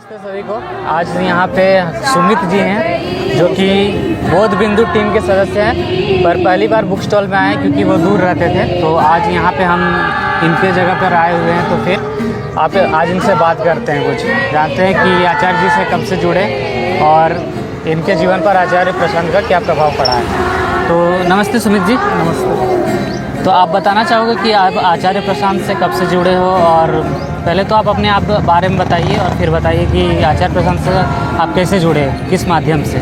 नमस्ते सभी को। आज यहाँ पे सुमित जी हैं जो कि बोध बिंदु टीम के सदस्य हैं, पर पहली बार बुक स्टॉल में आए क्योंकि वो दूर रहते थे। तो आज यहाँ पे हम इनके जगह पर आए हुए हैं, तो फिर आप आज इनसे बात करते हैं, कुछ जानते हैं कि आचार्य जी से कब से जुड़े और इनके जीवन पर आचार्य प्रशांत का क्या प्रभाव पड़ा है। तो नमस्ते सुमित जी। नमस्ते। तो आप बताना चाहोगे कि आप आचार्य प्रशांत से कब से जुड़े हो, और पहले तो आप अपने आप बारे में बताइए और फिर बताइए कि आचार्य प्रशांत से आप कैसे जुड़े, किस माध्यम से।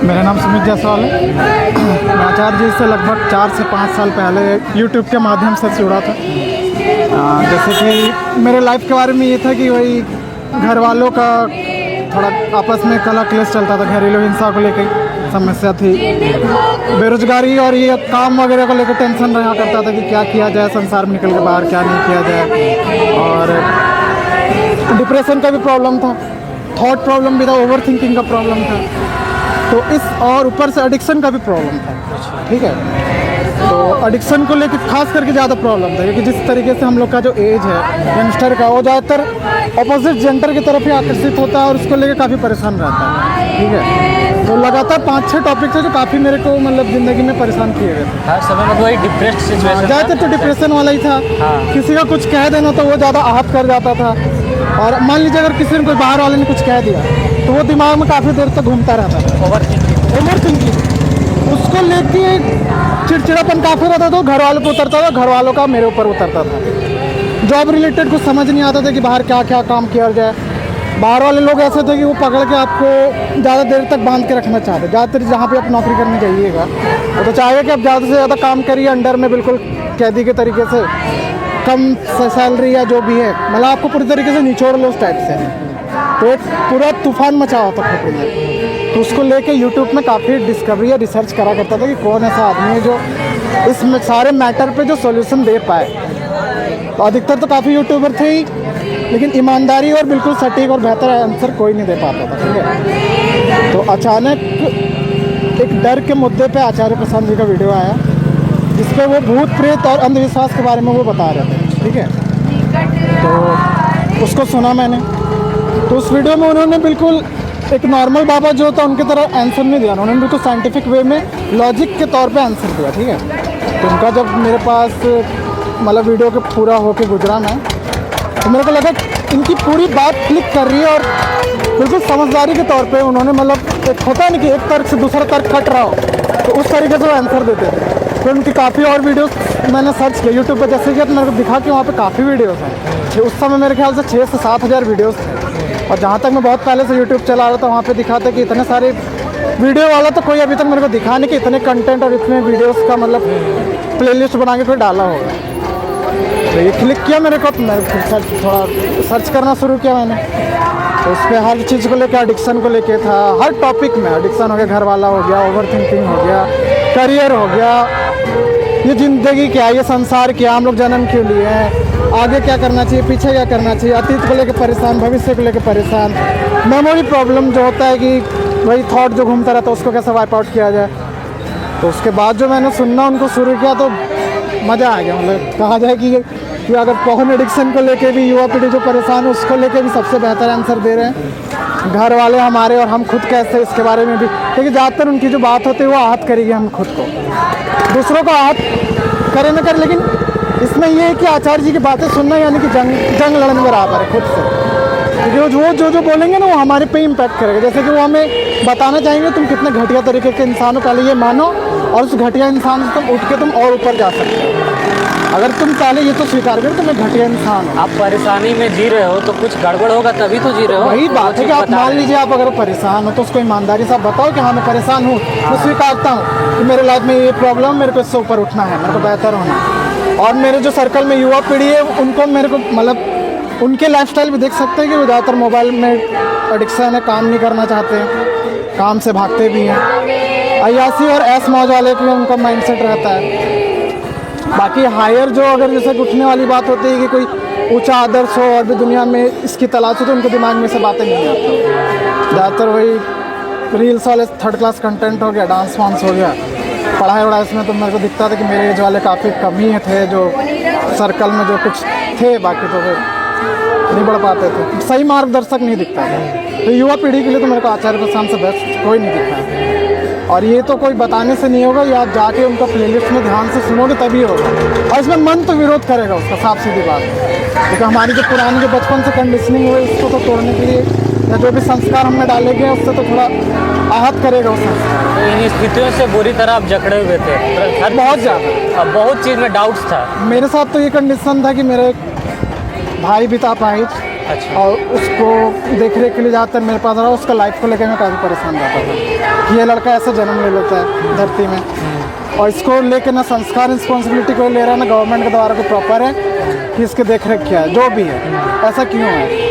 मेरा नाम सुमित जायसवाल है। मैं आचार्य जी से लगभग 4 से 5 साल पहले यूट्यूब के माध्यम से जुड़ा था। जैसे कि मेरे लाइफ के बारे में ये था कि वही घर वालों का थोड़ा आपस में कला क्लेश चलता था, घरेलू हिंसा को लेकर समस्या थी, बेरोजगारी और ये काम वगैरह को लेकर टेंशन रहा करता था कि क्या किया जाए संसार में निकल के बाहर, क्या नहीं किया जाए। और डिप्रेशन का भी प्रॉब्लम था, थॉट प्रॉब्लम भी था, ओवर थिंकिंग का प्रॉब्लम था, तो इस और ऊपर से एडिक्शन का भी प्रॉब्लम था। ठीक है, तो एडिक्शन को लेकर खास करके ज़्यादा प्रॉब्लम था, क्योंकि जिस तरीके से हम लोग का जो एज है यंगस्टर का, वो ज़्यादातर अपोजिट जेंडर की तरफ ही आकर्षित होता है और उसको लेकर काफ़ी परेशान रहता है। ठीक है, तो लगातार 5-6 टॉपिक थे जो काफ़ी मेरे को मतलब ज़िंदगी में परेशान किए गए थे। हर समय में वही डिप्रेस्ड सिचुएशन, ज़्यादातर तो डिप्रेशन वाला ही था। किसी का कुछ कह देना तो वो ज़्यादा आहत कर जाता था, और मान लीजिए अगर किसी ने कोई बाहर वाले ने कुछ कह दिया तो वो दिमाग में काफ़ी देर तक घूमता रहता था। ओवर थिंकिंग उसको लेके चिड़चिड़ापन काफ़ी रहता था, घर वालों पर उतरता था, घर वालों का मेरे ऊपर उतरता था। जॉब रिलेटेड कुछ समझ नहीं आता था कि बाहर क्या क्या काम किया जाए। बाहर वाले लोग ऐसे थे कि वो पकड़ के आपको ज़्यादा देर तक बांध के रखना चाहते। ज़्यादातर जहाँ पे आप नौकरी करने जाइएगा वो तो चाहेगा कि आप ज़्यादा से ज़्यादा काम करिए, अंडर में बिल्कुल कैदी के तरीके से, कम सैलरी या जो भी है, मतलब आपको पूरी तरीके से निचोड़ लो उस टाइप से। तो एक पूरा तूफान मचा हुआ था खोपड़ी में। तो उसको लेके यूट्यूब में काफ़ी डिस्कवरी या रिसर्च करा करता था कि कौन ऐसा आदमी है जो इस सारे मैटर पे जो सॉल्यूशन दे पाए। तो अधिकतर तो काफ़ी यूट्यूबर थे ही, लेकिन ईमानदारी और बिल्कुल सटीक और बेहतर आंसर कोई नहीं दे पाता था। ठीक है, तो अचानक एक डर के मुद्दे पे आचार्य प्रशांत जी का वीडियो आया, जिसपे वो भूत प्रेत और अंधविश्वास के बारे में वो बता रहे थे। ठीक है, तो उसको सुना मैंने। तो उस वीडियो में उन्होंने बिल्कुल एक नॉर्मल बाबा जो होता उनकी तरह आंसर नहीं दिया, उन्होंने बिल्कुल साइंटिफिक वे में लॉजिक के तौर पे आंसर दिया। ठीक है, तो उनका जब मेरे पास मतलब वीडियो के पूरा होके गुजरा मैं, तो मेरे को लगा इनकी पूरी बात क्लिक कर रही है, और बिल्कुल समझदारी के तौर पे उन्होंने, मतलब एक होता नहीं कि एक तर्क से दूसरा तर्क कट रहा हो, तो उस तरीके से वो आंसर देते थे। तो उनकी काफ़ी और वीडियोस मैंने सर्च किया यूट्यूब पे, जैसे कि अब मेरे को दिखा कि वहाँ पे काफ़ी वीडियोस हैं। उस समय मेरे ख्याल से 6 से 7 हज़ार वीडियोस थे, और जहाँ तक मैं बहुत पहले से यूट्यूब चला रहा था वहाँ पे दिखाता कि इतने सारे वीडियो वाला तो कोई अभी तक मेरे को दिखा नहीं कि इतने कंटेंट और इतने वीडियोस का मतलब प्लेलिस्ट बना के कोई डाला होगा। तो ये क्लिक किया मेरे को, तो मैं थोड़ा सर्च करना शुरू किया मैंने। तो उस पर हर चीज़ को लेकर, एडिक्शन को लेके था, हर टॉपिक में एडिक्शन हो गया, घर वाला हो गया, ओवर थिंकिंग हो गया, करियर हो गया, ये ज़िंदगी क्या है, ये संसार क्या, हम लोग जन्म क्यों लिए हैं, आगे क्या करना चाहिए, पीछे क्या करना चाहिए, अतीत को लेकर परेशान, भविष्य को लेकर परेशान, मेमोरी प्रॉब्लम जो होता है कि वही थॉट जो घूमता रहता है उसको कैसे वाइप आउट किया जाए। तो उसके बाद जो मैंने सुनना उनको शुरू किया तो मज़ा आ गया। मतलब कहा जाए कि अगर पॉर्न एडिक्शन को लेके भी युवा पीढ़ी जो परेशान है उसको लेके भी सबसे बेहतर आंसर दे रहे हैं घर वाले हमारे, और हम खुद कैसे इसके बारे में भी, क्योंकि ज़्यादातर उनकी जो बात होती है वो आहत करेगी हम खुद को, दूसरों को आहत करे न करे। लेकिन इसमें ये है कि आचार्य जी की बातें सुनना यानी कि जंग लड़ने बराबर है खुद से, क्योंकि वो जो बोलेंगे ना वो हमारे पे इम्पैक्ट करेगा। जैसे कि वो हमें बताना चाहेंगे तुम कितने घटिया तरीके के इंसान हो, पहले ये मानो, और उस घटिया इंसान से तुम उठ के तुम और ऊपर जा सकते हो। अगर तुम पहले ये तो स्वीकार करो तुम एक घटिया इंसान हो, आप परेशानी में जी रहे हो तो कुछ गड़बड़ होगा तभी तो जी रहे हो। वही बात है कि आप मान लीजिए आप अगर परेशान हो तो उसको ईमानदारी से आप बताओ कि हाँ मैं परेशान हूँ, मैं स्वीकारता हूँ कि मेरे लाइफ में ये प्रॉब्लम, मेरे को इससे ऊपर उठना है, मेरे को बेहतर होना है। और मेरे जो सर्कल में युवा पीढ़ी है उनको मेरे को मतलब उनके लाइफस्टाइल भी देख सकते हैं कि वो ज़्यादातर मोबाइल में एडिक्शन है, काम नहीं करना चाहते हैं, काम से भागते भी हैं, अय्यासी और ऐश मौज वाले के उनका माइंडसेट रहता है। बाकी हायर जो अगर जैसे उठने वाली बात होती है कि कोई ऊंचा आदर्श हो और भी दुनिया में इसकी तलाश हो, तो उनके दिमाग में से बातें नहीं आती। ज़्यादातर वही रील्स वाले थर्ड क्लास कंटेंट हो गया, डांस वांस हो गया, पढ़ाई वढ़ाई इसमें तो मेरे को दिखता था कि मेरे एज वाले काफ़ी कम ही थे जो सर्कल में जो कुछ थे, बाकी तो नहीं बढ़ पाते थे, सही मार्गदर्शक नहीं दिखता था। तो युवा पीढ़ी के लिए तो मेरे को आचार्य प्रशांत से बेस्ट कोई नहीं दिखता है। और ये तो कोई बताने से नहीं होगा, या आप जाके उनका प्लेलिस्ट में ध्यान से सुनोगे तभी होगा। और इसमें मन तो विरोध करेगा उसका, साफ सीधी बात है, क्योंकि हमारी जो पुरानी जो बचपन से कंडीशनिंग हुई उसको तो तोड़ने के लिए, या जो भी संस्कार हमने डाले गए उससे तो थोड़ा आहत करेगा उस संस्कार। तो इन स्थितियों से बुरी तरह आप जकड़े हुए थे हर बहुत ज़्यादा, अब बहुत चीज़ में डाउट्स था। मेरे साथ तो ये कंडीशन था कि मेरे भाई भी था अपाहिज, अच्छा। और उसको देख रेख के लिए ज़्यादातर मेरे पास रहा। उसका लाइफ को लेकर मैं काफ़ी परेशान रहता था कि ये लड़का ऐसा जन्म ले लेता है धरती में, और इसको लेकर ना संस्कार रिस्पॉन्सिबिलिटी कोई ले रहा है, ना गवर्नमेंट के द्वारा कोई प्रॉपर है कि इसके देख रेख क्या है, जो भी है ऐसा क्यों है।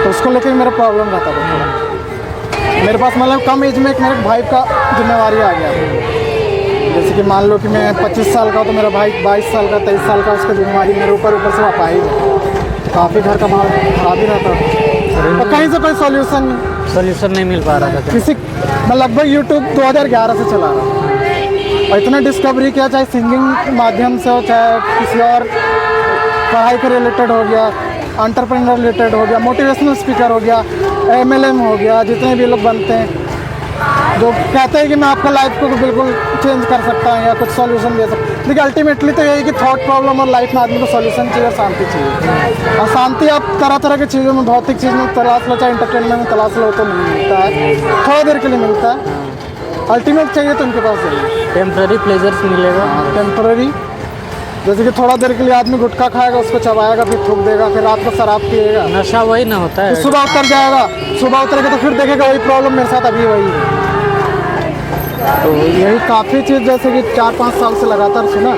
तो उसको लेकर मेरा प्रॉब्लम रहता था थोड़ा। मेरे पास मतलब कम एज में एक मेरे भाई का जिम्मेवारी आ गया। जैसे कि मान लो कि मैं 25 साल का हूँ तो मेरा भाई 22 साल का, 23 साल का, उसका जिम्मेवारी मेरे ऊपर से अपाहिज। काफ़ी घर का माहौल खराब ही रहता था, और कहीं से कोई सोल्यूशन नहीं मिल पा रहा था किसी। मैं लगभग यूट्यूब 2011 से चला रहा हूँ, और इतना डिस्कवरी किया, चाहे सिंगिंग माध्यम से हो, चाहे किसी और पढ़ाई के रिलेटेड हो गया, एंटरप्रेन्योर रिलेटेड हो गया, मोटिवेशनल स्पीकर हो गया, MLM हो गया, जितने भी लोग बनते हैं जो कहते हैं कि मैं आपका लाइफ को बिल्कुल चेंज कर सकता हूँ या कुछ सॉल्यूशन दे सकता हूँ। लेकिन अल्टीमेटली तो यही कि थॉट प्रॉब्लम और लाइफ में आदमी को सॉल्यूशन चाहिए और शांति चाहिए। और शांति आप तरह तरह की चीज़ों में, भौतिक चीज़ में तलाश लो, चाहे इंटरटेनमेंट में तलाश लो, तो नहीं मिलता है, थोड़ा देर के लिए मिलता है। अल्टीमेट चाहिए तो उनके पास चाहिए, टेम्प्रेरी प्लेजर्स मिलेगा, टेम्प्रेरी। जैसे कि थोड़ा देर के लिए आदमी गुटखा खाएगा, उसको चबाएगा, फिर थूक देगा, फिर रात को शराब पिएगा, नशा वही ना होता है। सुबह उतर जाएगा, सुबह उतरेगा तो फिर देखेगा वही प्रॉब्लम मेरे साथ अभी वही है। तो यही काफ़ी चीज़ जैसे कि 4-5 साल से लगातार सुना।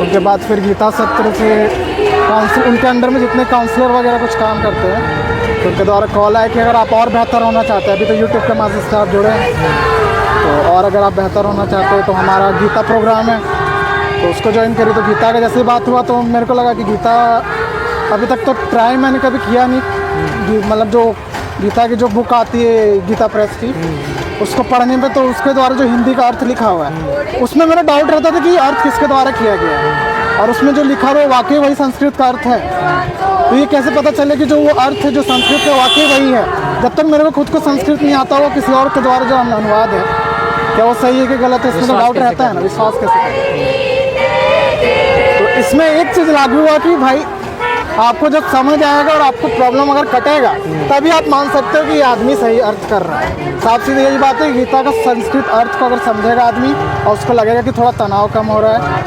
उनके बाद फिर गीता सत्र से काउंसिल, उनके अंडर में जितने काउंसलर वगैरह कुछ काम करते हैं, तो उनके द्वारा कॉल आया कि अगर आप और बेहतर होना चाहते हैं, अभी तो यूट्यूब के माध्यम से आप जुड़े हैं, तो और अगर आप बेहतर होना चाहते हैं तो हमारा गीता प्रोग्राम है, तो उसको ज्वाइन करिए। तो गीता का जैसे बात हुआ तो मेरे को लगा कि गीता अभी तक तो ट्राई मैंने कभी किया नहीं, मतलब जो गीता की जो बुक आती है गीता प्रेस की, उसको पढ़ने पे तो उसके द्वारा जो हिंदी का अर्थ लिखा हुआ है उसमें मेरा डाउट रहता था कि अर्थ किसके द्वारा किया गया है, और उसमें जो लिखा हुआ वाकई वही संस्कृत का अर्थ है। तो ये कैसे पता चले कि जो वो अर्थ है जो संस्कृत का वाकई वही है, जब तक मेरे को खुद को संस्कृत नहीं आता हुआ किसी और के द्वारा जो अनुवाद है क्या वो सही है कि गलत है, इसमें तो डाउट रहता है ना, विश्वास कैसे करें। तो इसमें एक चीज़ लागू हुआ कि भाई आपको जब समझ आएगा और आपको प्रॉब्लम अगर कटेगा तभी आप मान सकते हो कि ये आदमी सही अर्थ कर रहा है। साफ सीधी यही बात है, गीता का संस्कृत अर्थ को अगर समझेगा आदमी और उसको लगेगा कि थोड़ा तनाव कम हो रहा है,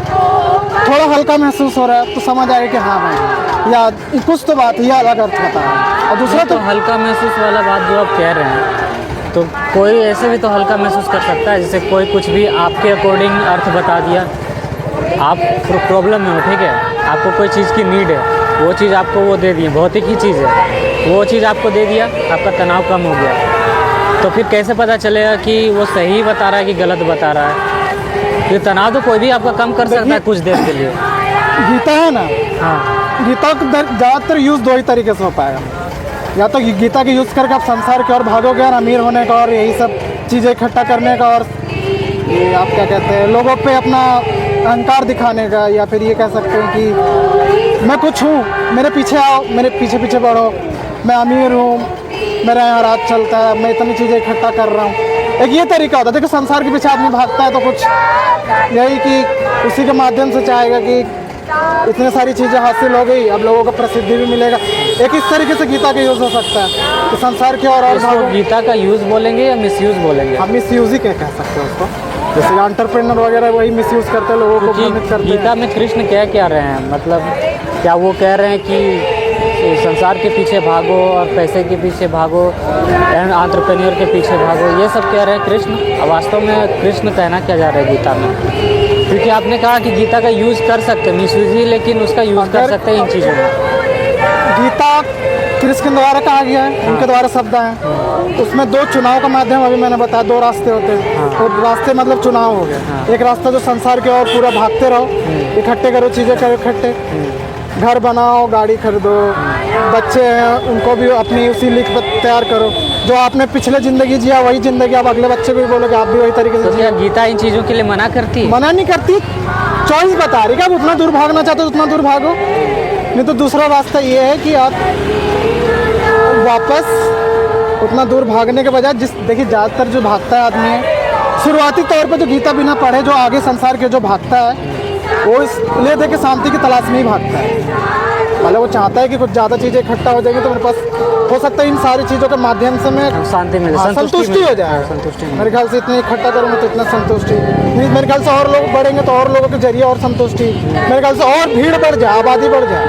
थोड़ा हल्का महसूस हो रहा है, तो समझ आएगा कि हाँ भाई या कुछ तो बात ये अलग अर्थ बता रहा है। और दूसरा तो हल्का महसूस वाला बात जो आप कह रहे हैं, तो कोई ऐसे भी तो हल्का महसूस कर सकता है, जैसे कोई कुछ भी आपके अकॉर्डिंग अर्थ बता दिया, आप प्रॉब्लम में हो, ठीक है, आपको कोई चीज़ की नीड है, वो चीज़ आपको वो दे दी, भौतिक ही चीज़ है, वो चीज़ आपको दे दिया, आपका तनाव कम हो गया, तो फिर कैसे पता चलेगा कि वो सही बता रहा है कि गलत बता रहा है। ये तनाव तो कोई भी आपका कम कर सकता है कुछ देर के लिए। गीता है ना, हाँ, गीता का ज़्यादातर यूज़ दो ही तरीके से हो पाएगा, या तो गीता के यूज़ करके आप संसार की ओर भागोगे और अमीर होने का और यही सब चीज़ें इकट्ठा करने का, और ये आप क्या कहते हैं लोगों पे अपना अहंकार दिखाने का, या फिर ये कह सकते हैं कि मैं कुछ हूँ, मेरे पीछे आओ, मेरे पीछे पीछे बढ़ो, मैं अमीर हूँ, मेरा यहाँ राज चलता है, मैं इतनी चीज़ें इकट्ठा कर रहा हूँ। एक ये तरीका होता है। देखो संसार के पीछे आदमी भागता है तो कुछ यही कि उसी के माध्यम से चाहेगा कि इतनी सारी चीज़ें हासिल हो गई, अब लोगों को प्रसिद्धि भी मिलेगा। एक इस तरीके से गीता का यूज़ हो सकता है कि संसार के और भागो। गीता का यूज़ बोलेंगे या मिसयूज़ बोलेंगे? हम मिसयूज़ ही कह सकते हैं उसको, जैसे एंटरप्रेन्योर वगैरह वही मिसयूज़ करते हैं, लोगों को भ्रमित करते हैं। गीता में कृष्ण क्या रहे हैं, मतलब क्या वो कह रहे हैं कि संसार के पीछे भागो और पैसे के पीछे भागो, एंटरप्रेन्योर के पीछे भागो, ये सब कह रहे हैं कृष्ण? अब वास्तव में कृष्ण कहना क्या जा रहा है गीता में? क्योंकि आपने कहा कि गीता का यूज़ कर सकते हैं, मिसयूज़ ही, लेकिन उसका यूज़ कर सकते हैं इन चीज़ों में। गीता कृष्ण के द्वारा कहा गया है, उनके द्वारा शब्द हैं, उसमें दो चुनाव का माध्यम अभी मैंने बताया, दो रास्ते होते हैं, तो रास्ते मतलब चुनाव हो गए। एक रास्ता जो संसार के और पूरा भागते रहो, इकट्ठे करो, चीज़ें करो इकट्ठे, घर बनाओ, गाड़ी खरीदो, बच्चे हैं उनको भी अपनी उसी लिख तैयार करो, जो आपने पिछले ज़िंदगी जिया वही ज़िंदगी आप अगले बच्चे को भी बोलोगे आप भी वही तरीके से जिया। गीता इन चीज़ों के लिए मना करती है? मना नहीं करती, चॉइस बता रही कि आप उतना दूर भागना चाहते हो उतना दूर भागो, नहीं तो दूसरा रास्ता ये है कि आप वापस उतना दूर भागने के बजाय देखिए ज़्यादातर जो भागता है आदमी है शुरुआती तौर पे जो गीता बिना पढ़े जो आगे संसार के जो भागता है वो इसलिए देखिए शांति की तलाश में ही भागता है। मतलब वो चाहता है कि कुछ ज़्यादा चीज़ें इकट्ठा हो जाएंगी तो मेरे पास हो सकता है इन सारी चीज़ों के माध्यम से मैं शांति मिले, संतुष्टि हो जाए। संतुष्टि मेरे ख्याल से इतने इकट्ठा करूँगा तो इतना संतुष्टि नहीं, मेरे ख्याल से और लोग बढ़ेंगे तो और लोगों के जरिए और संतुष्टि, मेरे ख्याल से और भीड़ बढ़ जाए, आबादी बढ़ जाए।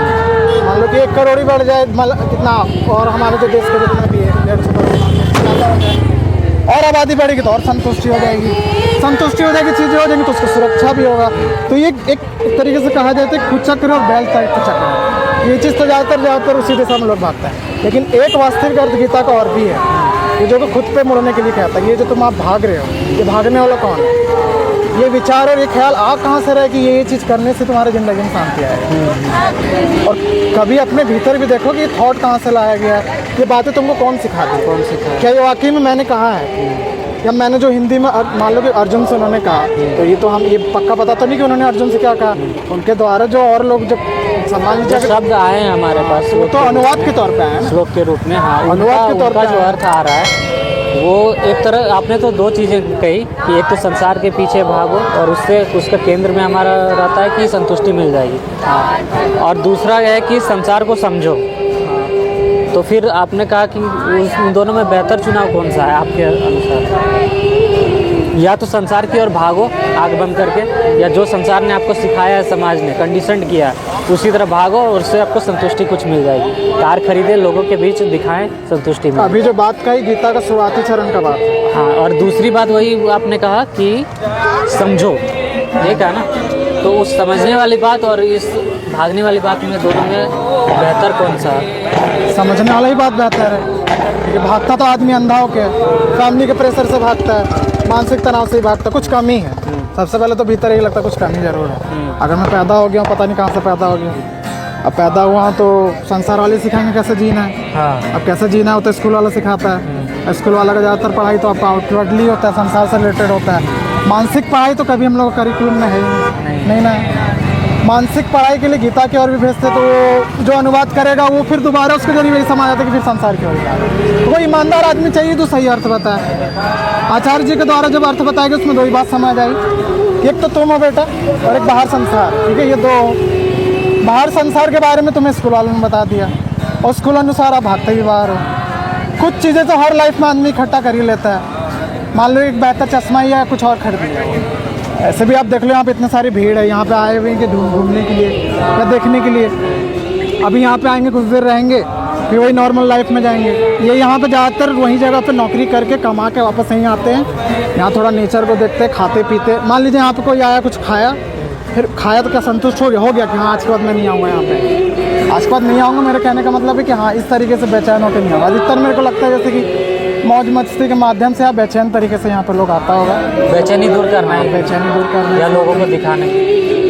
मान लो कि 1 करोड़ ही बढ़ जाए, मतलब कितना, और हमारे जो देश का जितना भी है 150 करोड़ ज़्यादा हो जाए और आबादी बढ़ेगी तो और संतुष्टि हो जाएगी, संतुष्टि हो जाएगी, चीज़ें हो जाएंगी तो उसको सुरक्षा भी होगा। तो ये एक तरीके से कहा जाता है खुद चक्र और बैल टाइप का चक्र। ये चीज़ तो ज़्यादातर उसी दिशा में लोग भागता है, लेकिन एक वास्तविक अर्थ गीता का और भी है, ये जो कि खुद पे मुड़ने के लिए कहता है। ये जो तुम आप भाग रहे हो, ये भागने वाला कौन है? ये विचार और ये ख्याल आ कहाँ से रहे कि ये चीज़ करने से तुम्हारे ज़िंदगी में शांति आएगी। और कभी अपने भीतर भी देखो कि ये थॉट कहाँ से लाया गया है, ये बातें तुमको कौन सिखाती, कौन सिखा? क्या ये वाकई में मैंने कहा है या मैंने जो हिंदी में मान लो कि अर्जुन से उन्होंने कहा, तो ये तो हम ये पक्का पता तो नहीं कि उन्होंने अर्जुन से क्या कहा, उनके द्वारा जो और लोग जब सम्मान लीजिए शब्द आए हैं हमारे पास वो तो अनुवाद के तौर पे आए श्लोक के रूप में। हाँ, अनुवाद के तौर पे जो अर्थ आ रहा है वो एक तरह, आपने तो 2 चीज़ें कही कि एक तो संसार के पीछे भागो और उससे उसका केंद्र में हमारा रहता है कि संतुष्टि मिल जाएगी, और दूसरा है कि संसार को समझो। तो फिर आपने कहा कि उन दोनों में बेहतर चुनाव कौन सा है आपके अनुसार? या तो संसार की ओर भागो आग बंद करके, या जो संसार ने आपको सिखाया है, समाज ने कंडीशन किया है, उसी तरह भागो और उससे आपको संतुष्टि कुछ मिल जाएगी। कार खरीदे, लोगों के बीच दिखाएं, संतुष्टि मिले। अभी जो बात कही गीता का शुरुआती चरण का बात है। हाँ, और दूसरी बात वही आपने कहा कि समझो, ये कहा ना, तो उस समझने वाली बात और इस भागने वाली बात में दोनों में बेहतर कौन सा? समझने वाला ही बात बेहतर है, क्योंकि भागता तो आदमी अंधा होके फैमिली के प्रेशर से भागता है, मानसिक तनाव से ही भागता है, कुछ कमी है। सबसे पहले तो भीतर यही लगता है कुछ कमी जरूर है। अगर मैं पैदा हो गया हूँ, पता नहीं कहाँ से पैदा हो गया, अब पैदा हुआ हूँ तो संसार वाले सिखाएंगे कैसे जीना है। हाँ। अब कैसे जीना है तो स्कूल वाला सिखाता है। स्कूल वाला का ज़्यादातर पढ़ाई तो आपका आउटवर्डली होता है, संसार से रिलेटेड होता है। मानसिक पढ़ाई तो कभी हम लोग करिकुलम में है ही नहीं ना। मानसिक पढ़ाई के लिए गीता की ओर भी भेजते तो वो जो अनुवाद करेगा वो फिर दोबारा उसके जरिए वही समझ आता है कि फिर संसार की ओर जा रहा है। तो वो ईमानदार आदमी चाहिए जो सही अर्थ बताए। आचार्य जी के द्वारा जब अर्थ बताएगा उसमें 2 ही बात समझ आई, एक तो तुम हो बेटा और एक बाहर संसार। ठीक है, ये 2 बाहर संसार के बारे में तुम्हें स्कूल वालों ने बता दिया और स्कूल अनुसार आप भागते भी बाहर हो। कुछ चीज़ें तो हर लाइफ में आदमी इकट्ठा कर ही लेता है। मान लो एक बेहतर चश्मा ही है, कुछ और खरीद लिया। ऐसे भी आप देख लो यहाँ पे इतनी सारी भीड़ है, यहाँ पे आए हुए हैं कि घूमने के लिए या देखने के लिए। अभी यहाँ पे आएंगे, कुछ देर रहेंगे, फिर वही नॉर्मल लाइफ में जाएंगे। ये यहाँ पे ज़्यादातर वहीं जगह पे नौकरी करके कमा के वापस यहीं आते हैं, यहाँ थोड़ा नेचर को देखते, खाते पीते। मान लीजिए यहाँ पे कोई आया, कुछ खाया, फिर खाया तो क्या संतुष्ट हो गया कि हाँ आज के बाद मैं नहीं आऊँगा यहाँ पे, आज के बाद नहीं आऊँगा। मेरे कहने का मतलब है कि हाँ इस तरीके से बेचैन होकर नहीं आऊँगा। अधिकतर मेरे को लगता है जैसे कि मौज मस्ती के माध्यम से या बेचैन तरीके से यहाँ पर लोग आता होगा। बेचैनी दूर करना है, बेचैनी दूर करना या लोगों को दिखाने।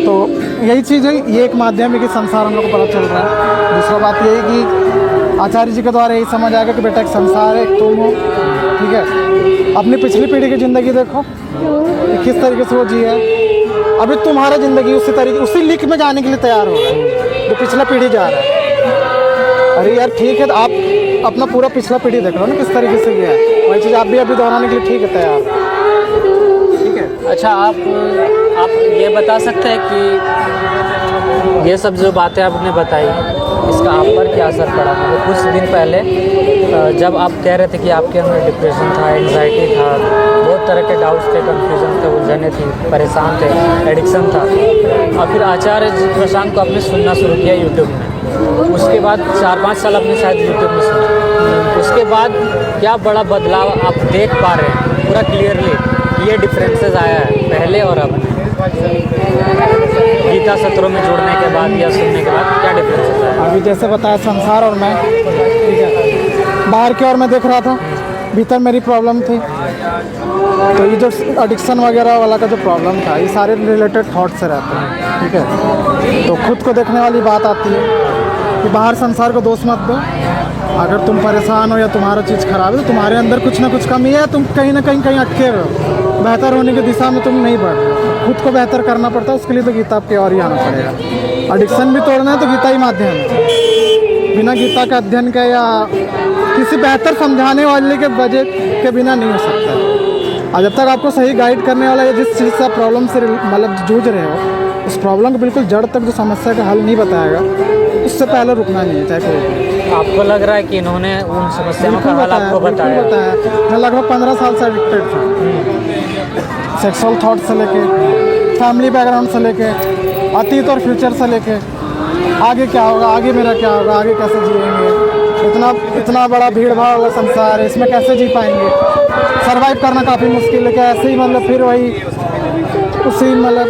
तो यही चीज़ है, ये एक माध्यम है कि संसार हम लोग को पता चल रहा है। दूसरा बात ये है कि आचार्य जी के द्वारा यही समझ आएगा कि बेटा एक संसार है, एक तुम हो। ठीक है, अपनी पिछली पीढ़ी की ज़िंदगी देखो कि किस तरीके से वो जी है। अभी तुम्हारा ज़िंदगी उसी तरीके, उसी लीक में जाने के लिए तैयार हो रहा है जो पिछला पीढ़ी जा रहा है। अरे यार ठीक है, तो आप अपना पूरा पिछला पीढ़ी देख लो ना किस तरीके से गया है, वही चीज़ आप भी अभी दोहराने के लिए ठीक है तैयार। ठीक है, अच्छा, आप ये बता सकते हैं कि ये सब जो बातें आपने बताई इसका आप पर क्या असर पड़ा? मतलब कुछ दिन पहले जब आप कह रहे थे कि आपके अंदर डिप्रेशन था, एंग्जाइटी था, बहुत तरह के डाउट्स थे, कन्फ्यूजन थे, उलझने थी, परेशान थे, एडिक्शन था, और फिर आचार्य प्रशांत को आपने सुनना शुरू किया यूट्यूब में। उसके बाद 4-5 साल आपने शायद यूट्यूब में सुना। उसके बाद क्या बड़ा बदलाव आप देख पा रहे हैं पूरा क्लियरली? ये डिफरेंसेस आया है पहले और अब गीता सत्रों में जुड़ने के बाद या सुनने के बाद क्या डिफरेंसेस आया? अभी जैसे बताया संसार और मैं, ठीक है, बाहर की ओर मैं देख रहा था, भीतर मेरी प्रॉब्लम थी। तो ये जो एडिक्शन वगैरह वाला का जो प्रॉब्लम था, ये सारे रिलेटेड थॉट से रहते हैं। ठीक है, तो खुद को देखने वाली बात आती है कि बाहर संसार को दोष मत दो, अगर तुम परेशान हो या तुम्हारा चीज़ खराब है तो तुम्हारे अंदर कुछ ना कुछ कमी है, तुम कहीं ना कहीं अटके हुए हो, बेहतर होने की दिशा में तुम नहीं बढ़ रहे हो। खुद को बेहतर करना पड़ता है, उसके लिए तो गीता के और ही आना पड़ेगा। एडिक्शन भी तोड़ना है तो गीता ही माध्यम है। बिना गीता के अध्ययन के या किसी बेहतर समझाने वाले के वजह के बिना नहीं हो सकता। और जब तक आपको सही गाइड करने वाला या जिस चीज़ से प्रॉब्लम से मतलब जूझ रहे हो, उस प्रॉब्लम को बिल्कुल जड़ तक जो समस्या का हल नहीं बताएगा, उससे पहले रुकना नहीं है चाहे कोई। आपको लग रहा है कि इन्होंने उन समस्याओं का हल आपको बताया? मैं लगभग 15 साल से एडिक्टेड था, सेक्सुअल थॉट से लेके, फैमिली बैकग्राउंड से लेके, अतीत और फ्यूचर से लेके, आगे क्या होगा, आगे मेरा क्या होगा, आगे कैसे जिएंगे, इतना बड़ा भीड़ भाड़ वाला संसार है, इसमें कैसे जी पाएंगे, सर्वाइव करना काफ़ी मुश्किल है। क्या ऐसे ही मतलब फिर वही उसी मतलब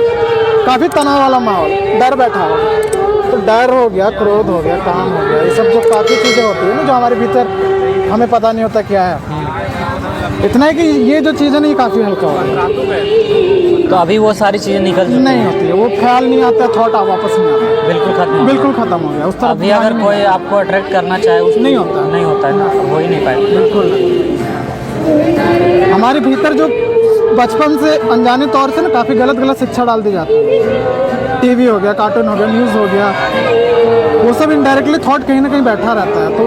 काफ़ी तनाव वाला माहौल, डर बैठा हो, तो डर हो गया, क्रोध हो गया, काम हो गया, ये सब जो काफ़ी चीज़ें होती है ना जो हमारे भीतर हमें पता नहीं होता क्या है। इतना है कि ये जो चीज़ें नहीं काफ़ी हल्का हो गया, तो अभी वो सारी चीज़ें निकल नहीं होती है, वो ख्याल नहीं आता, थॉट वापस नहीं आता, बिल्कुल खत्म हो गया उस तरफ। अभी अगर कोई आपको अट्रैक्ट करना चाहे उस नहीं होता है ना, हो ही नहीं पाएगा। बिल्कुल हमारे भीतर जो बचपन से अनजाने तौर से ना काफ़ी गलत शिक्षा डाल दी जाती है। टीवी हो गया, कार्टून हो गया, न्यूज़ हो गया, वो सब इनडायरेक्टली थॉट कहीं ना कहीं बैठा रहता है। तो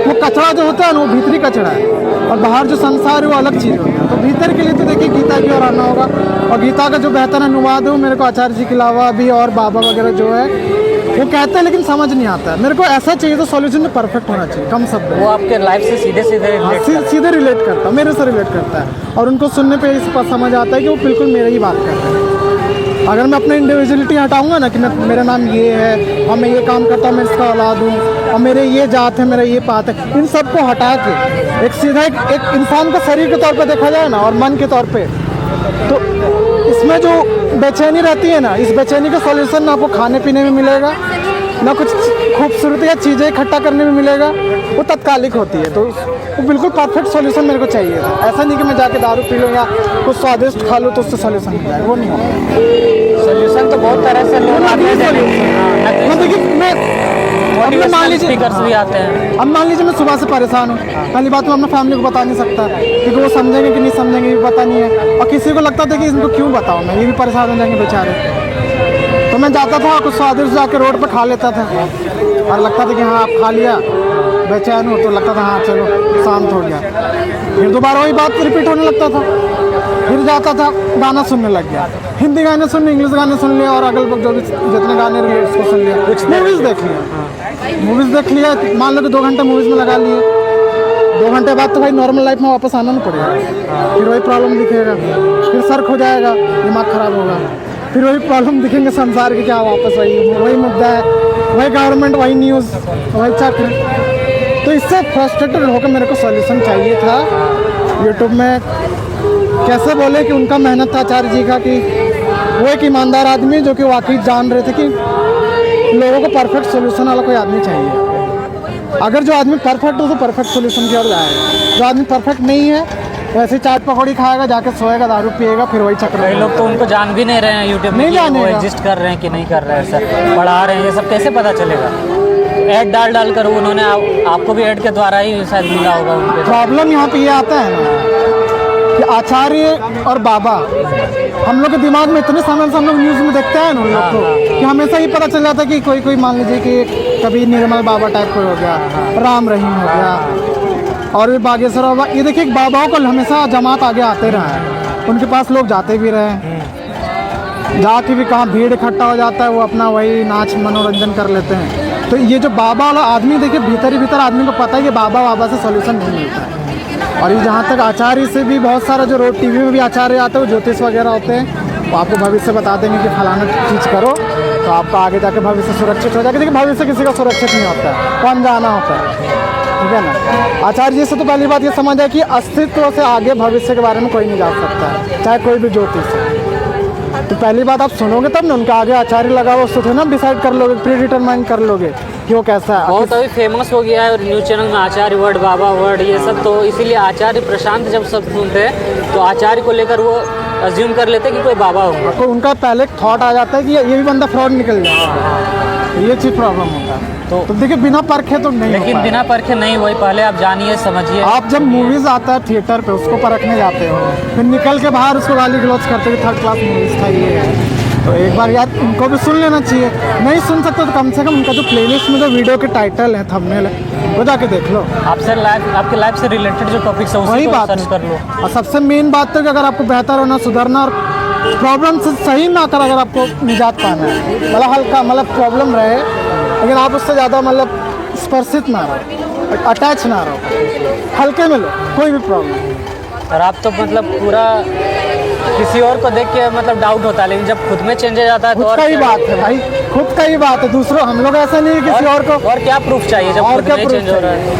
वो कचरा जो होता है ना, वो भीतरी कचरा है, और बाहर जो संसार है वो अलग चीज़ हो गया। तो भीतर के लिए तो देखिए गीता की ओर आना होगा, और गीता का जो बेहतर अनुवाद है वो मेरे को आचार्य जी के अलावा भी और बाबा वगैरह जो है वो कहते हैं, लेकिन समझ नहीं आता है। मेरे को ऐसा चाहिए तो सॉल्यूशन में परफेक्ट होना चाहिए, कम शब्द वो आपके लाइफ से सीधे रिलेट करता है, मेरे से रिलेट करता है, और उनको सुनने पे इस पर समझ आता है कि वो बिल्कुल मेरे ही बात कर रहे हैं। अगर मैं अपनी इंडिविजुअलिटी हटाऊंगा ना कि मेरा नाम ये है और मैं ये काम करता हूँ, मैं इसका औलाद हूँ और मेरे ये जात है, मेरा ये पात है, इन सबको हटा के एक सीधा एक इंसान को शरीर के तौर पे देखा जाए ना और मन के तौर पे, तो इसमें जो बेचैनी रहती है ना, इस बेचैनी का सॉल्यूशन ना आपको खाने पीने में मिलेगा, ना कुछ खूबसूरती या चीज़ें इकट्ठा करने में मिलेगा, वो तत्कालिक होती है। तो वो बिल्कुल परफेक्ट सॉल्यूशन मेरे को चाहिए। ऐसा नहीं कि मैं जाके दारू पी लूँ या कुछ स्वादिष्ट खा लूँ तो उससे सॉल्यूशन मिल जाए, वो नहीं होता। सॉल्यूशन तो बहुत तरह से लोग आते हैं। देखिए मैं मान लीजिए स्पीकर्स भी आते हैं। अब मान लीजिए मैं सुबह से परेशान हूँ, पहली बात मैं अपना फैमिली को बता नहीं सकता क्योंकि वो समझेंगे कि नहीं समझेंगे ये पता नहीं है, और किसी को लगता था कि इनको क्यों बताऊँ मैं, ये भी परेशान हो जाएंगे बेचारे। तो मैं जाता था कुछ स्वादिष्ट जाके रोड पर खा लेता था और लगता था कि हाँ आप खा लिया, बेचैन हो, तो लगता था हाँ चलो शांत हो गया। फिर दोबारा वही बात रिपीट होने लगता था, फिर जाता था गाना सुनने लग गया, हिंदी गाने सुन, इंग्लिश गाने सुन लिया, और अगल बगल जो भी जितने गाने रहे उसको सुन लिया, कुछ मूवीज़ देख लिया, मान लो कि 2 घंटे मूवीज़ में लगा लिए, 2 घंटे बाद तो भाई नॉर्मल लाइफ में वापस आना नहीं पड़ेगा, फिर वही प्रॉब्लम दिखेगा, फिर सर खो जाएगा, दिमाग ख़राब होगा, फिर वही प्रॉब्लम दिखेंगे संसार के, क्या वापस वही मुद्दा है, वही गवर्नमेंट, वही न्यूज़, वही चक्र। तो इससे फ्रस्ट्रेटेड होकर मेरे को सॉल्यूशन चाहिए था। यूट्यूब में कैसे बोले कि उनका मेहनत था आचार्य जी का, कि वो एक ईमानदार आदमी जो कि वाकई जान रहे थे कि लोगों को परफेक्ट सॉल्यूशन वाला कोई आदमी चाहिए। अगर जो आदमी परफेक्ट हो तो परफेक्ट सॉल्यूशन की ओर जाएगा, जो आदमी परफेक्ट नहीं है वैसे चाट पकौड़ी खाएगा, जाके सोएगा, दारू पिएगा, फिर वही चक्कर। कई लोग तो उनको जान भी नहीं रहे हैं यूट्यूब में, वो एग्जिस्ट कर रहे हैं कि नहीं कर रहे हैं, सर पढ़ा रहे हैं, ये सब कैसे पता चलेगा? ऐड डाल कर उन्होंने आपको भी ऐड के द्वारा ही शायद मिला होगा उनके। प्रॉब्लम यहाँ पे ये आता है ना कि आचार्य और बाबा, हम लोग के दिमाग में इतने समय से हम लोग न्यूज़ में देखते हैं ना उन लोग को, कि हमेशा ही पता चल जाता है कि कोई मान लीजिए कि कभी निर्मल बाबा टाइप कोई हो गया, राम रहीम हो गया, और भी बागेश्वर बाबा। ये देखिए बाबाओं को हमेशा जमात आगे आते रहा है, उनके पास लोग जाते भी रहे, जाके भी कहाँ भीड़ इकट्ठा हो जाता है, वो अपना वही नाच मनोरंजन कर लेते हैं। तो ये जो बाबा वाला आदमी देखिए भीतर ही भीतर आदमी को पता है कि बाबा से सॉल्यूशन नहीं मिलता है। और ये जहाँ तक आचार्य से भी बहुत सारा जो रोड टीवी में भी आचार्य आते हैं, वो ज्योतिष वगैरह होते हैं, वो आपको भविष्य बता देंगे कि फलाना चीज़ करो तो आपका आगे जाके भविष्य सुरक्षित हो जाएगा। देखिए भविष्य किसी का सुरक्षित नहीं होता है, कौन जाना होता है, ठीक है ना। आचार्य जी से तो पहली बात ये समझ है कि अस्तित्व से आगे भविष्य के बारे में कोई नहीं जा सकता है, चाहे कोई भी ज्योतिष है। तो पहली बात आप सुनोगे तब ना, उनके आगे आचार्य लगा हुआ उससे ना डिसाइड कर लोगे, प्री डिटरमाइन कर लोगे कि वो कैसा है। बहुत अभी फेमस हो गया है न्यूज़ चैनल में आचार्य वर्ड, बाबा वर्ड, ये सब, तो इसीलिए आचार्य प्रशांत जब सब सुनते हैं तो आचार्य को लेकर वो अज्यूम कर लेते हैं कि कोई बाबा होगा, तो उनका पहले एक थॉट आ जाता है कि ये भी बंदा फ्रॉड निकल जाएगा, ये चीज़ प्रॉब्लम होता है। तो देखिए बिना परखे तो नहीं हो लेकिन पाएगा। बिना परखे नहीं, वही पहले आप जानिए समझिए। आप जब मूवीज आता है थिएटर पे उसको परखने जाते हो, फिर निकल के बाहर उसको गाली गलौज करते हो, थर्ड क्लास मूवीज था ये है। तो एक बार यार उनको भी सुन लेना चाहिए, नहीं सुन सकते तो कम से कम उनका जो प्लेलिस्ट में जो वीडियो के टाइटल है, थंबनेल है, वो जाके देख लो। आपसे लाइफ, आपके लाइफ से रिलेटेड जो टॉपिक्स है वही उसी को बात सर्च कर लो। और सबसे मेन बात तो कि अगर आपको बेहतर होना, सुधरना और प्रॉब्लम से सही ना कर, अगर आपको निजात पाना है, मतलब हल्का मतलब प्रॉब्लम रहे लेकिन आप उससे ज़्यादा मतलब स्पर्शित ना रहो, अटैच ना रहो, हल्के में लो कोई भी प्रॉब्लम। और आप तो मतलब पूरा किसी और को देख के मतलब डाउट होता है, लेकिन जब खुद में चेंज हो जाता है तो खुद और का ही क्या- बात है भाई, खुद का ही बात है, दूसरों हम लोग ऐसा नहीं है किसी और को। और क्या प्रूफ चाहिए जब और खुद क्या में proof चेंज हो रहा है तो?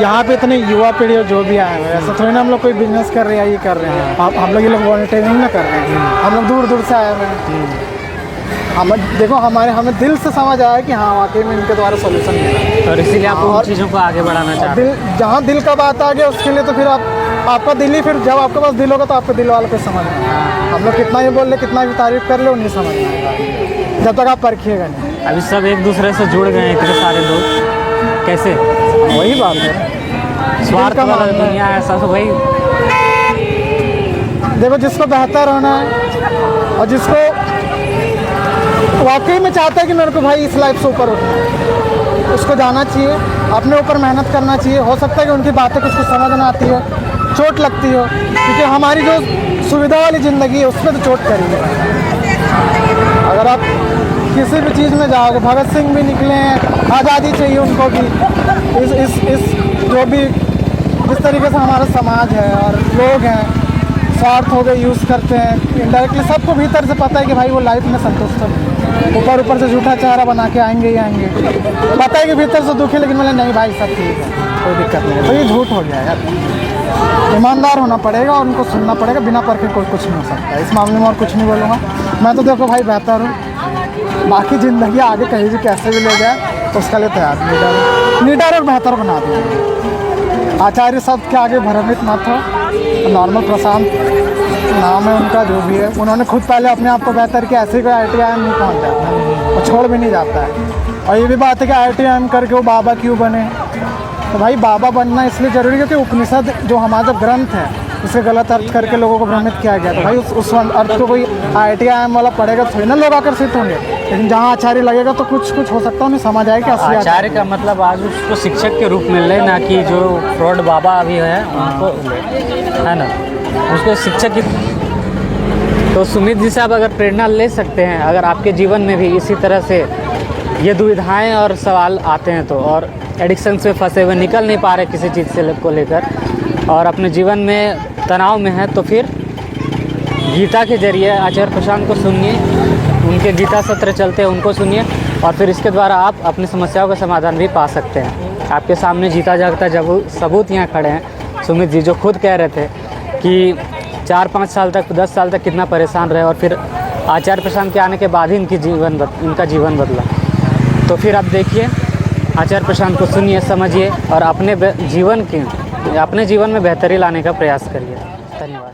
यहाँ पे इतने युवा पीढ़ी जो भी आए हुए हैं, ऐसा थोड़ी ना हम लोग कोई बिजनेस कर रहे हैं, ये कर रहे हैं, हम लोग ये लोग वॉलंटियरिंग ना कर रहे हैं, हम लोग दूर दूर से आए हुए हैं। हम देखो हमें दिल से समझ आया कि हाँ वाकई में इनके द्वारा सोल्यूशन मिला, और इसीलिए आप उन और- चीज़ों को आगे बढ़ाना चाहते हैं। दिल जहाँ दिल का बात आ गया उसके लिए तो फिर आपका दिल ही, फिर जब आपके पास दिल होगा तो आपके दिल वालों को समझ में आएगा। हम लोग कितना ही बोल ले, कितना भी तारीफ कर ले, वो नहीं समझ में आएगा जब तक आप परखिएगा नहीं। अभी सब एक दूसरे से जुड़ गए हैं, इतने सारे लोग, कैसे? वही बात है, स्वार्थ का वाला मामला है। दुनिया है सब। वही देखो जिसको बेहतर होना है और जिसको वाकई में चाहता है कि मेरे को भाई इस लाइफ से ऊपर उठना है, उसको जाना चाहिए, अपने ऊपर मेहनत करना चाहिए। हो सकता है कि उनकी बातें कुछ समझ ना आती हो, चोट लगती हो, क्योंकि हमारी जो सुविधा वाली ज़िंदगी है उसमें तो चोट करेगी। अगर आप किसी भी चीज़ में जाओगे, भगत सिंह भी निकले हैं, आज़ादी चाहिए उनको भी। इस जो भी जिस तरीके से हमारा समाज है और लोग हैं, स्वार्थ हो गए यूज़ करते हैं इनडायरेक्टली, सबको भीतर से पता है कि भाई वो लाइफ में संतुष्ट है, ऊपर से झूठा चेहरा बना के आएंगे ही आएंगे, पता है कि भीतर से दुखी, लेकिन बोले नहीं भाई सब ठीक है, कोई दिक्कत नहीं है। तो ये झूठ हो गया यार, ईमानदार होना पड़ेगा और उनको सुनना पड़ेगा, बिना परखे कोई कुछ नहीं हो सकता। इस मामले में और कुछ नहीं बोलूँगा मैं, तो देखो भाई बेहतर हूँ, बाकी ज़िंदगी आगे कहीं भी कैसे भी ले जाए तो उसका लिए तैयार, निडर और बेहतर बना दूँ। आचार्य शब्द के आगे भ्रमित मत हो, नॉर्मल प्रशांत नाम है उनका, जो भी है, उन्होंने खुद पहले अपने आप को बेहतर किया, ऐसे कोई IIM नहीं पहुंच जाता और छोड़ भी नहीं जाता है। और ये भी बात है कि IIM करके वो बाबा क्यों बने, तो भाई बाबा बनना इसलिए ज़रूरी है क्योंकि उपनिषद जो हमारा जो ग्रंथ है उसके गलत अर्थ करके लोगों को भ्रमित किया गया। तो भाई उस अर्थ को कोई IIM वाला पढ़ेगा थोड़ी ना लोग आकर्षित होंगे, लेकिन जहाँ आचार्य लगेगा तो कुछ हो सकता है, उन्हें समझ आए कि असली आचार्य का मतलब आज उसको शिक्षक के रूप में ले, ना कि जो फ्रॉड बाबा अभी है उनको ले, है ना, उसको शिक्षक की। तो सुमित जी साहब अगर प्रेरणा ले सकते हैं, अगर आपके जीवन में भी इसी तरह से ये दुविधाएं और सवाल आते हैं तो, और एडिक्शन से फंसे हुए निकल नहीं पा रहे किसी चीज़ से को लेकर, और अपने जीवन में तनाव में है, तो फिर गीता के जरिए आचार्य प्रशांत को सुनिए, उनके गीता सत्र चलते हैं उनको सुनिए, और फिर इसके द्वारा आप अपनी समस्याओं का समाधान भी पा सकते हैं। आपके सामने जीता जागता सबूत यहाँ खड़े हैं सुमित जी, जो खुद कह रहे थे कि 4-5 साल तक 10 साल तक कितना परेशान रहे, और फिर आचार्य प्रशांत के आने के बाद ही इनका जीवन बदला। तो फिर आप देखिए, आचार्य प्रशांत को सुनिए, समझिए और अपने जीवन में बेहतरी लाने का प्रयास करिए। धन्यवाद।